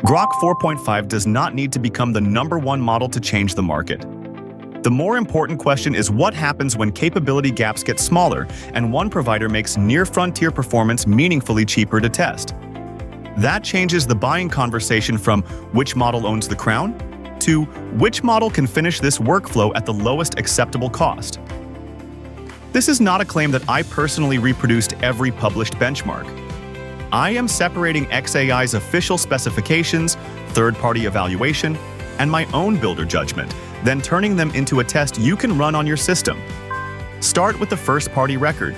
Grok 4.5 does not need to become the #1 model to change the market. The more important question is what happens when capability gaps get smaller and one provider makes near-frontier performance meaningfully cheaper to test. That changes the buying conversation from which model owns the crown to which model can finish this workflow at the lowest acceptable cost. This is not a claim that I personally reproduced every published benchmark. I am separating xAI's official specifications, third-party evaluation, and my own builder judgment, then turning them into a test you can run on your system. Start with the first-party record.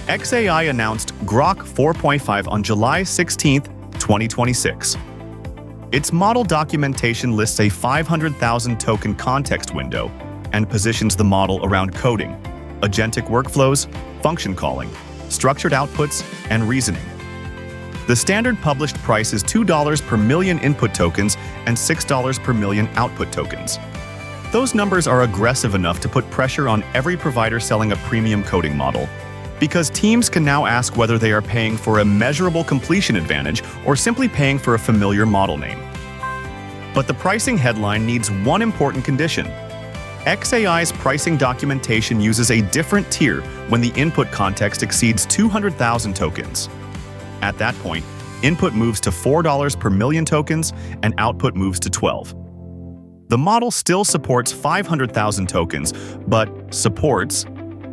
xAI announced Grok 4.5 on July 16, 2026. Its model documentation lists a 500,000 token context window and positions the model around coding, agentic workflows, function calling, structured outputs, and reasoning. The standard published price is $2 per million input tokens and $6 per million output tokens. Those numbers are aggressive enough to put pressure on every provider selling a premium coding model, because teams can now ask whether they are paying for a measurable completion advantage or simply paying for a familiar model name. But the pricing headline needs one important condition. xAI's pricing documentation uses a different tier when the input context exceeds 200,000 tokens. At that point, input moves to $4 per million tokens and output moves to 12. The model still supports 500,000 tokens, but supports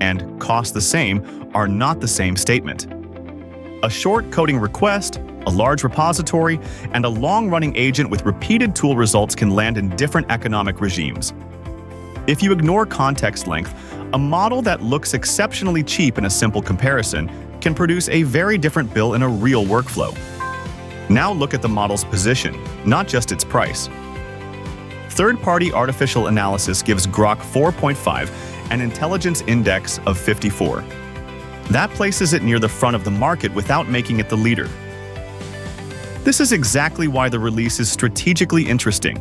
and cost the same are not the same statement. A short coding request, a large repository, and a long-running agent with repeated tool results can land in different economic regimes. If you ignore context length, a model that looks exceptionally cheap in a simple comparison can produce a very different bill in a real workflow. Now look at the model's position, not just its price. Third-party artificial analysis gives Grok 4.5 an intelligence index of 54. That places it near the front of the market without making it the leader. This is exactly why the release is strategically interesting.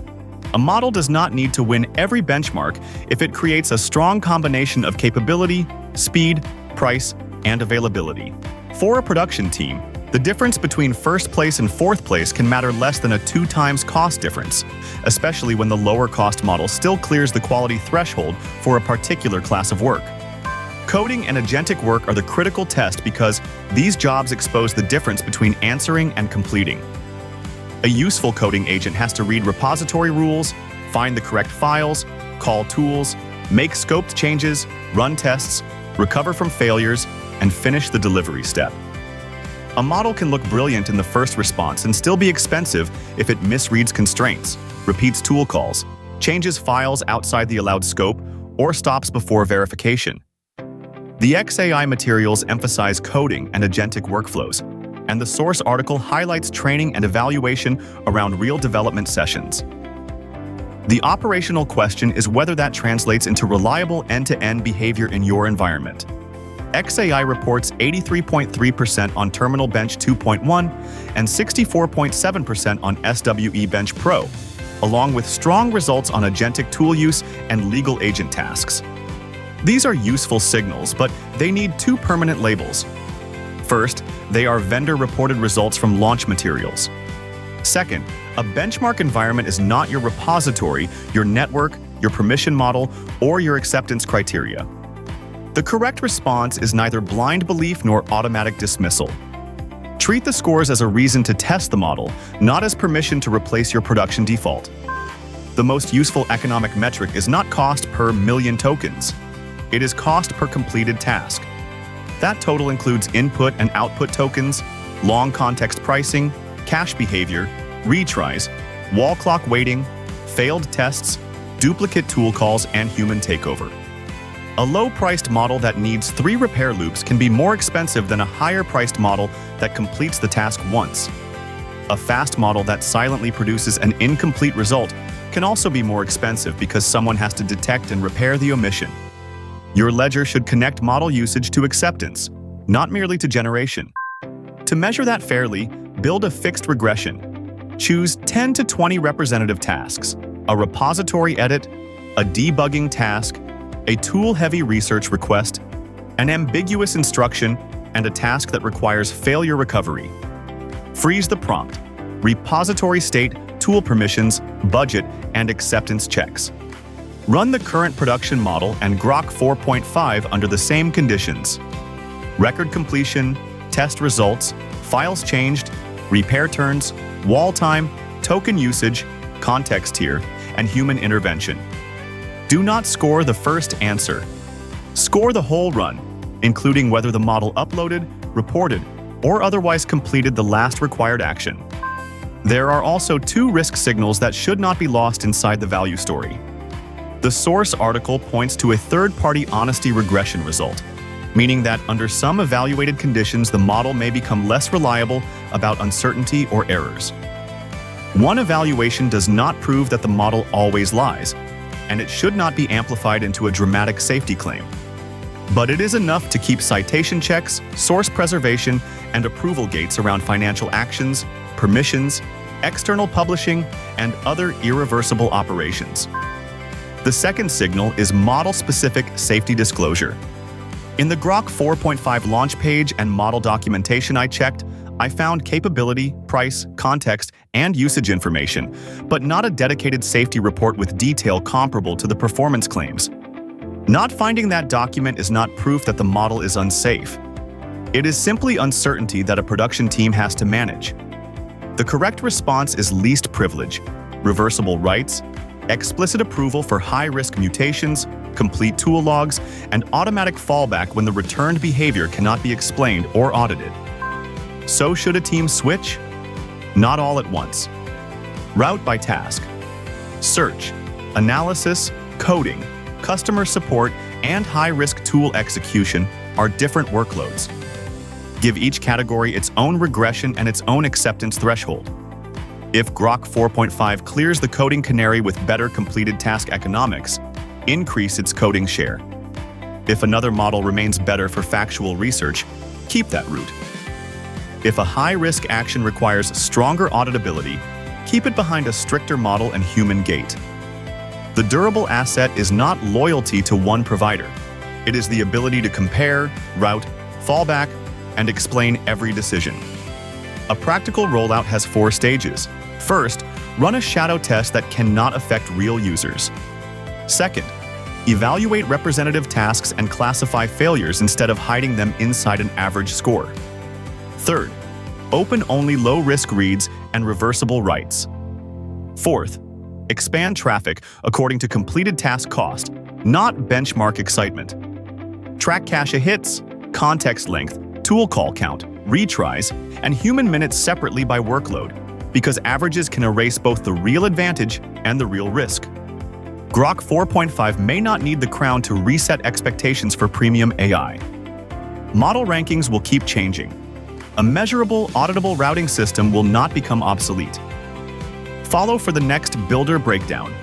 A model does not need to win every benchmark if it creates a strong combination of capability, speed, price, and availability. For a production team, the difference between first place and fourth place can matter less than a 2x cost difference, especially when the lower cost model still clears the quality threshold for a particular class of work. Coding and agentic work are the critical test because these jobs expose the difference between answering and completing. A useful coding agent has to read repository rules, find the correct files, call tools, make scoped changes, run tests, recover from failures, and finish the delivery step. A model can look brilliant in the first response and still be expensive if it misreads constraints, repeats tool calls, changes files outside the allowed scope, or stops before verification. The xAI materials emphasize coding and agentic workflows, and the source article highlights training and evaluation around real development sessions. The operational question is whether that translates into reliable end-to-end behavior in your environment. xAI reports 83.3% on Terminal Bench 2.1 and 64.7% on SWE Bench Pro, along with strong results on agentic tool use and legal agent tasks. These are useful signals, but they need two permanent labels. First, they are vendor-reported results from launch materials. Second, a benchmark environment is not your repository, your network, your permission model, or your acceptance criteria. The correct response is neither blind belief nor automatic dismissal. Treat the scores as a reason to test the model, not as permission to replace your production default. The most useful economic metric is not cost per million tokens. It is cost per completed task. That total includes input and output tokens, long context pricing, cache behavior, retries, wall clock waiting, failed tests, duplicate tool calls, and human takeover. A low-priced model that needs 3 repair loops can be more expensive than a higher-priced model that completes the task once. A fast model that silently produces an incomplete result can also be more expensive because someone has to detect and repair the omission. Your ledger should connect model usage to acceptance, not merely to generation. To measure that fairly, build a fixed regression. Choose 10 to 20 representative tasks, a repository edit, a debugging task, a tool-heavy research request, an ambiguous instruction, and a task that requires failure recovery. Freeze the prompt. repository state, tool permissions, budget, and acceptance checks. Run the current production model and Grok 4.5 under the same conditions. Record completion, test results, files changed, repair turns, wall time, token usage, context tier, and human intervention. Do not score the first answer. Score the whole run, including whether the model uploaded, reported, or otherwise completed the last required action. There are also 2 risk signals that should not be lost inside the value story. The source article points to a third-party honesty regression result, meaning that under some evaluated conditions the model may become less reliable about uncertainty or errors. One evaluation does not prove that the model always lies, and it should not be amplified into a dramatic safety claim. But it is enough to keep citation checks, source preservation, and approval gates around financial actions, permissions, external publishing, and other irreversible operations. The second signal is model-specific safety disclosure. In the Grok 4.5 launch page and model documentation I checked, I found capability, price, context, and usage information, but not a dedicated safety report with detail comparable to the performance claims. Not finding that document is not proof that the model is unsafe. It is simply uncertainty that a production team has to manage. The correct response is least privilege, reversible rights, explicit approval for high-risk mutations, complete tool logs, and automatic fallback when the returned behavior cannot be explained or audited. So should a team switch? Not all at once. Route by task. Search, analysis, coding, customer support, and high-risk tool execution are different workloads. Give each category its own regression and its own acceptance threshold. If Grok 4.5 clears the coding canary with better completed task economics, increase its coding share. If another model remains better for factual research, keep that route. If a high-risk action requires stronger auditability, keep it behind a stricter model and human gate. The durable asset is not loyalty to one provider. It is the ability to compare, route, fallback, and explain every decision. A practical rollout has 4 stages. First, run a shadow test that cannot affect real users. Second, evaluate representative tasks and classify failures instead of hiding them inside an average score. Third, open only low-risk reads and reversible writes. Fourth, expand traffic according to completed task cost, not benchmark excitement. Track cache hits, context length, tool call count, retries, and human minutes separately by workload, because averages can erase both the real advantage and the real risk. Grok 4.5 may not need the crown to reset expectations for premium AI. Model rankings will keep changing. A measurable, auditable routing system will not become obsolete. Follow for the next Builder Breakdown.